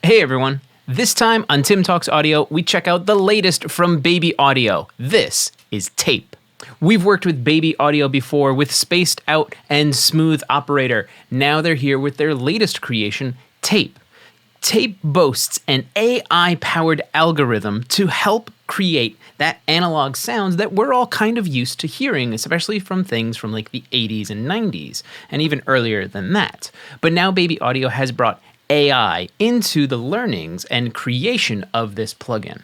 Hey everyone! This time on Tim Talks Audio, we check out the latest from Baby Audio. This is TAIP. We've worked with Baby Audio before with Spaced Out and Smooth Operator. Now they're here with their latest creation, TAIP. TAIP boasts an AI-powered algorithm to help create that analog sounds that we're all kind of used to hearing, especially from things from like the 80s and 90s, and even earlier than that. But now Baby Audio has brought AI into the learnings and creation of this plugin.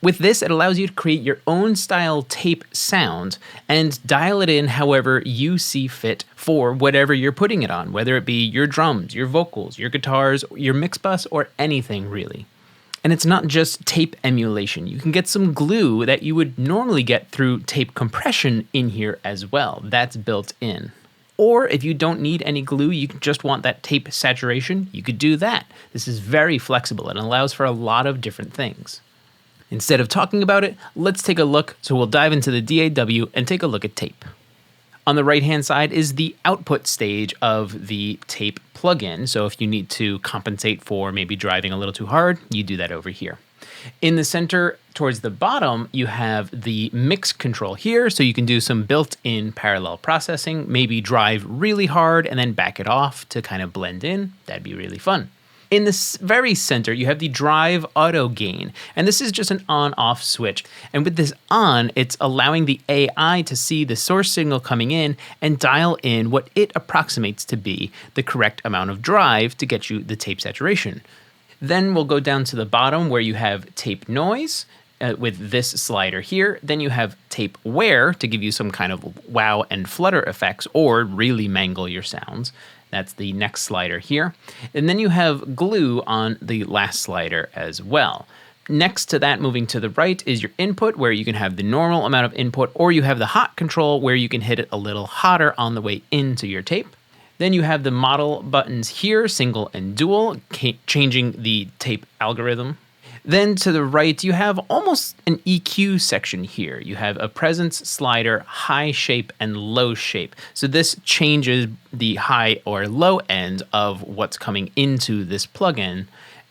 With this, it allows you to create your own style TAIP sound and dial it in however you see fit for whatever you're putting it on, whether it be your drums, your vocals, your guitars, your mix bus, or anything really. And it's not just TAIP emulation. You can get some glue that you would normally get through TAIP compression in here as well. That's built in. Or if you don't need any glue, you just want that TAIP saturation, you could do that. This is very flexible and allows for a lot of different things. Instead of talking about it, let's take a look. So we'll dive into the DAW and take a look at TAIP. On the right-hand side is the output stage of the TAIP plugin. So if you need to compensate for maybe driving a little too hard, you do that over here. In the center, towards the bottom, you have the mix control here, so you can do some built-in parallel processing, maybe drive really hard and then back it off to kind of blend in. That'd be really fun. In the very center, you have the drive auto gain, and this is just an on-off switch. And with this on, it's allowing the AI to see the source signal coming in and dial in what it approximates to be the correct amount of drive to get you the TAIP saturation. Then we'll go down to the bottom where you have TAIP noise with this slider here. Then you have TAIP wear to give you some kind of wow and flutter effects or really mangle your sounds. That's the next slider here. And then you have glue on the last slider as well. Next to that, moving to the right, is your input where you can have the normal amount of input, or you have the hot control where you can hit it a little hotter on the way into your TAIP. Then you have the model buttons here, single and dual, changing the TAIP algorithm. Then to the right, you have almost an EQ section here. You have a presence slider, high shape, and low shape. So this changes the high or low end of what's coming into this plugin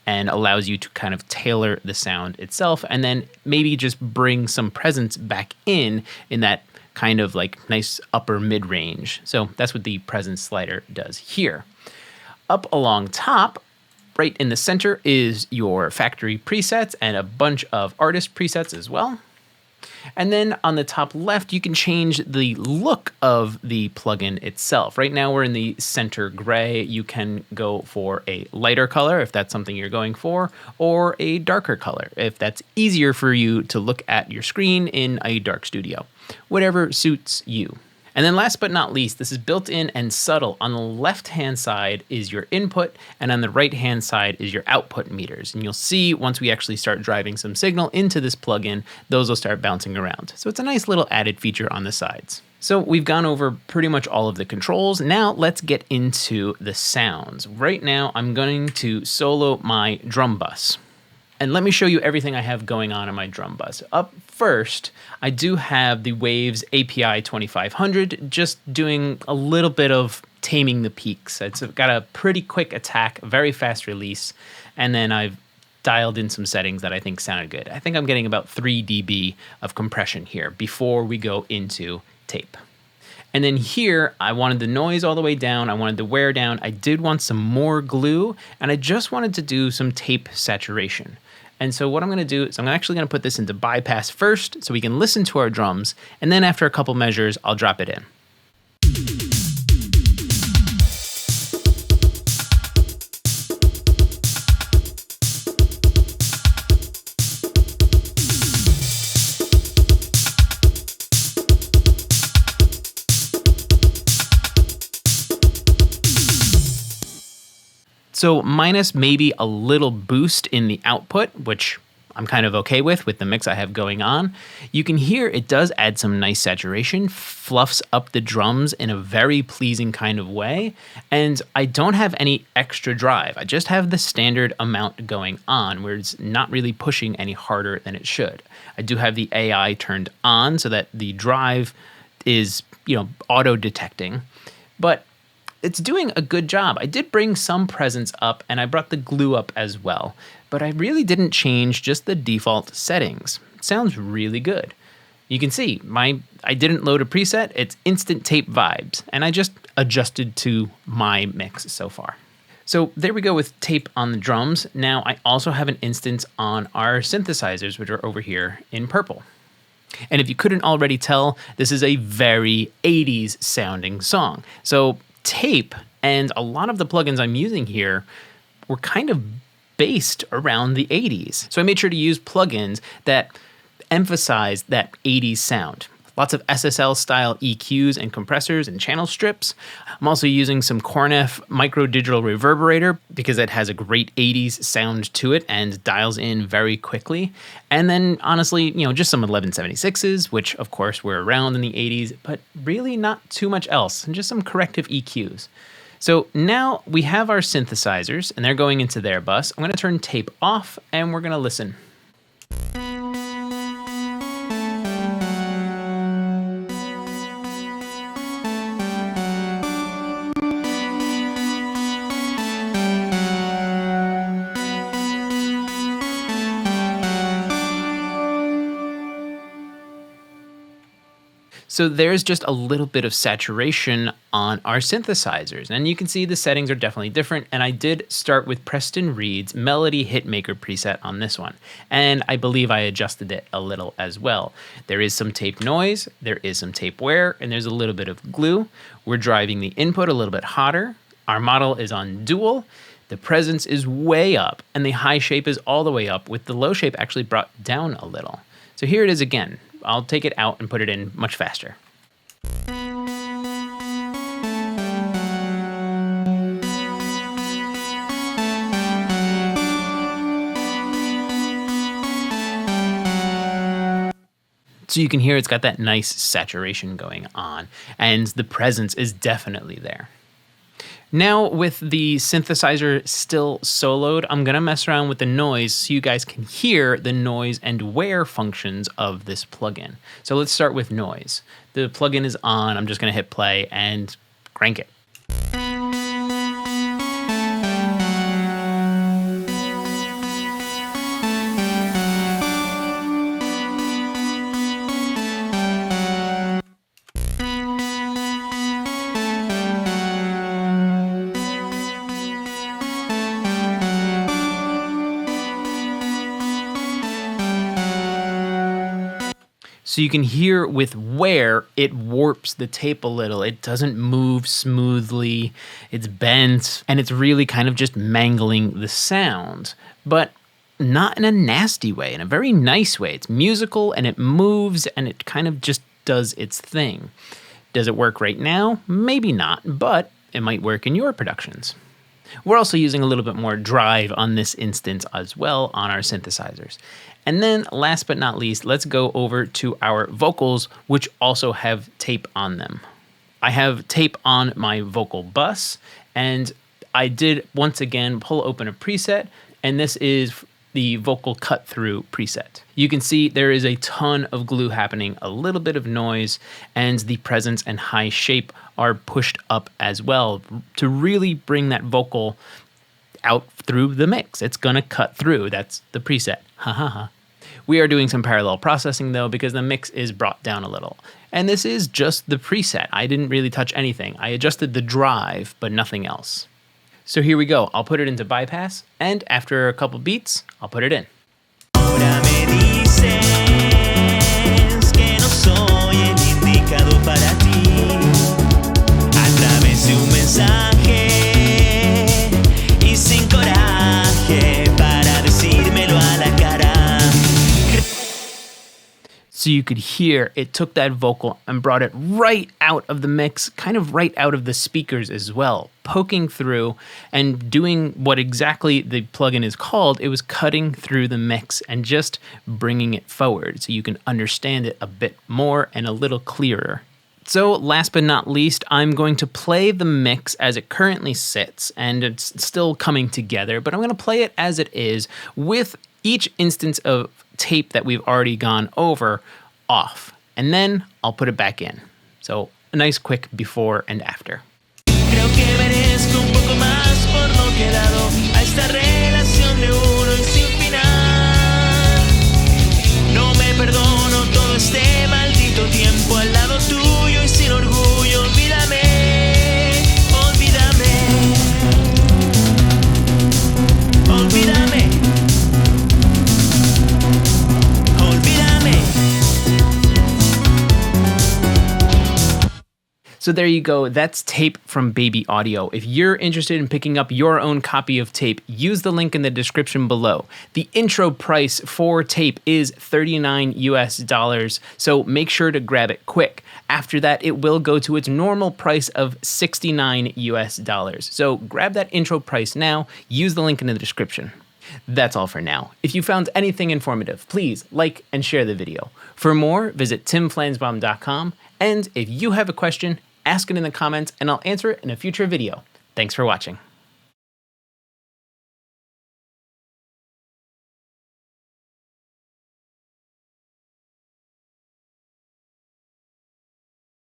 and allows you to kind of tailor the sound itself and then maybe just bring some presence back in that kind of like nice upper mid-range. So that's what the presence slider does here. Up along top, right in the center, is your factory presets and a bunch of artist presets as well. And then on the top left, you can change the look of the plugin itself. Right now we're in the center gray. You can go for a lighter color if that's something you're going for, or a darker color if that's easier for you to look at your screen in a dark studio. Whatever suits you. And then last but not least, this is built in and subtle. On the left-hand side is your input, and on the right-hand side is your output meters. And you'll see once we actually start driving some signal into this plugin, those will start bouncing around. So it's a nice little added feature on the sides. So we've gone over pretty much all of the controls. Now let's get into the sounds. Right now, I'm going to solo my drum bus. And let me show you everything I have going on in my drum bus. Up first, I do have the Waves API 2500, just doing a little bit of taming the peaks. It's got a pretty quick attack, very fast release, and then I've dialed in some settings that I think sounded good. I think I'm getting about 3 dB of compression here before we go into TAIP. And then here, I wanted the noise all the way down. I wanted the wear down. I did want some more glue, and I just wanted to do some TAIP saturation. And so what I'm going to do is I'm actually going to put this into bypass first so we can listen to our drums, and then after a couple measures, I'll drop it in. So minus maybe a little boost in the output, which I'm kind of okay with the mix I have going on. You can hear it does add some nice saturation, fluffs up the drums in a very pleasing kind of way. And I don't have any extra drive. I just have the standard amount going on where it's not really pushing any harder than it should. I do have the AI turned on so that the drive is, auto detecting, but it's doing a good job. I did bring some presence up and I brought the glue up as well, but I really didn't change just the default settings. It sounds really good. You can see I didn't load a preset, it's instant tape vibes, and I just adjusted to my mix so far. So there we go with tape on the drums. Now I also have an instance on our synthesizers, which are over here in purple. And if you couldn't already tell, this is a very 80s sounding song. So TAIP and a lot of the plugins I'm using here were kind of based around the 80s. So I made sure to use plugins that emphasize that 80s sound. Lots of SSL style EQs and compressors and channel strips. I'm also using some Cornef micro digital reverberator because it has a great 80s sound to it and dials in very quickly. And then honestly, just some 1176s, which of course were around in the 80s, but really not too much else, and just some corrective EQs. So now we have our synthesizers and they're going into their bus. I'm gonna turn tape off and we're gonna listen. So there's just a little bit of saturation on our synthesizers, and you can see the settings are definitely different, and I did start with Preston Reed's Melody Hitmaker preset on this one, and I believe I adjusted it a little as well. There is some tape noise, there is some tape wear, and there's a little bit of glue. We're driving the input a little bit hotter. Our model is on dual. The presence is way up, and the high shape is all the way up, with the low shape actually brought down a little. So here it is again. I'll take it out and put it in much faster. So you can hear it's got that nice saturation going on, and the presence is definitely there. Now with the synthesizer still soloed, I'm gonna mess around with the noise so you guys can hear the noise and wear functions of this plugin. So let's start with noise. The plugin is on, I'm just gonna hit play and crank it. So you can hear with wear, it warps the tape a little. It doesn't move smoothly, it's bent, and it's really kind of just mangling the sound, but not in a nasty way, in a very nice way. It's musical and it moves and it kind of just does its thing. Does it work right now? Maybe not, but it might work in your productions. We're also using a little bit more drive on this instance as well on our synthesizers. And then last but not least, let's go over to our vocals, which also have tape on them. I have tape on my vocal bus, and I did once again pull open a preset, and this is the vocal cut through preset. You can see there is a ton of glue happening, a little bit of noise, and the presence and high shape are pushed up as well to really bring that vocal out through the mix. It's gonna cut through, that's the preset, ha ha ha. We are doing some parallel processing though because the mix is brought down a little. And this is just the preset. I didn't really touch anything. I adjusted the drive, but nothing else. So here we go. I'll put it into bypass, and after a couple beats, I'll put it in. Ahora me dices que no soy el indicado para ti. A través de un mensaje y sin coraje para decírmelo a la cara. So you could hear it took that vocal and brought it right out of the mix, kind of right out of the speakers as well, poking through and doing what exactly the plugin is called. It was cutting through the mix and just bringing it forward so you can understand it a bit more and a little clearer. So last but not least, I'm going to play the mix as it currently sits, and it's still coming together, but I'm going to play it as it is with each instance of tape that we've already gone over off, and then I'll put it back in. So a nice quick before and after. Creo que un poco más por lo que he dado a esta relación de uno y sin final. No me perdono todo este maldito tiempo al lado tuyo y sin orgullo. Olvídame, olvídame, olvídame, olvídame. So there you go. That's TAIP from Baby Audio. If you're interested in picking up your own copy of TAIP, use the link in the description below. The intro price for TAIP is $39 US, so make sure to grab it quick. After that, it will go to its normal price of $69 US. So grab that intro price now. Use the link in the description. That's all for now. If you found anything informative, please like and share the video. For more, visit timflansbaum.com. And if you have a question, ask it in the comments and I'll answer it in a future video. Thanks for watching.